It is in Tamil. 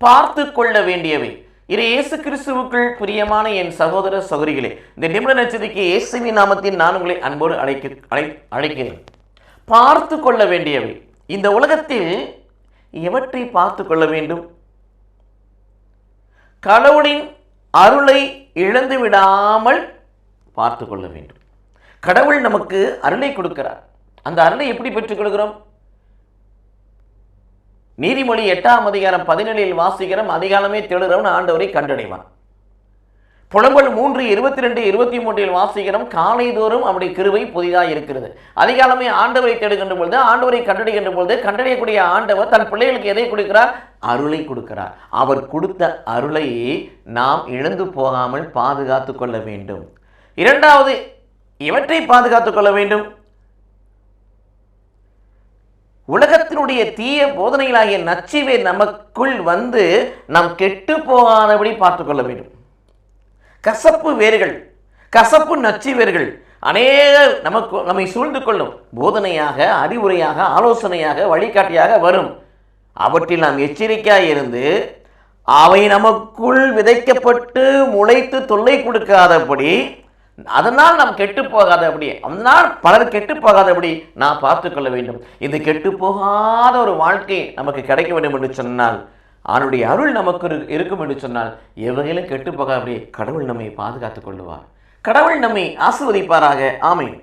பார்த்து கொள்ள வேண்டியவை. இது இயேசு கிறிஸ்துவுக்குள் பிரியமான என் சகோதர சகோதரிகளே, இந்த நிமிட நட்சத்திரக்கு இயேசுவின் நாமத்தில் நான் உங்களை அன்போடு அழைக்கிறேன். பார்த்து கொள்ள வேண்டியவை. இந்த உலகத்தில் எவற்றை பார்த்து கொள்ள வேண்டும்? கடவுளின் அருளை இழந்து விடாமல் பார்த்து கொள்ள வேண்டும். கடவுள் நமக்கு அருளை கொடுக்கிறார். அந்த அருளை எப்படி பெற்றுக் கொள்கிறோம்? நீதிமொழி 8ஆம் அதிகாரம் 17 வாசிக்கிறோம். அதிகாலமே தேடுகிறவன் ஆண்டவரை கண்டடைவான். புலம்பல் 3:22-23 வாசிக்கிறோம். காலைதோறும் அவருடைய கிருபை புதிதாக இருக்கிறது. அதிகாலமே ஆண்டவரை தேடுகின்ற பொழுது, ஆண்டவரை கண்டடைகின்ற பொழுது, கண்டடையக்கூடிய ஆண்டவர் தன் பிள்ளைகளுக்கு எதை கொடுக்கிறார்? அருளை கொடுக்கிறார். அவர் கொடுத்த அருளை நாம் இழந்து போகாமல் பாதுகாத்து கொள்ள வேண்டும். இரண்டாவது, இவற்றை பாதுகாத்துக் கொள்ள வேண்டும். உலகத்தினுடைய தீய போதனைகளாகிய நச்சுவை நமக்குள் வந்து நாம் கெட்டு போகாதபடி பார்த்துக் கொள்ள வேண்டும். கசப்பு வேர்கள், கசப்பு நச்சு வேர்கள் அநேக நம்மை சூழ்ந்து கொள்ளும். போதனையாக, அறிவுரையாக, ஆலோசனையாக, வழிகாட்டியாக வரும். அவற்றில் நாம் எச்சரிக்கையாக இருந்து அவை நமக்குள் விதைக்கப்பட்டு முளைத்து தொல்லை கொடுக்காதபடி, அதனால் நாம் கெட்டு போகாதபடி, அதனால் பலர் கெட்டு போகாதபடி நாம் பார்த்து கொள்ள வேண்டும். இது கெட்டு போகாத ஒரு வாழ்க்கை நமக்கு கிடைக்க வேண்டும் என்று சொன்னால், அவனுடைய அருள் நமக்கு இருக்கும் என்று சொன்னால், எவகையிலும் கெட்டு போகாதபடி கடவுள் நம்மை பாதுகாத்துக் கொள்ளுவார். கடவுள் நம்மை ஆசீர்வதிப்பாராக. ஆமென்.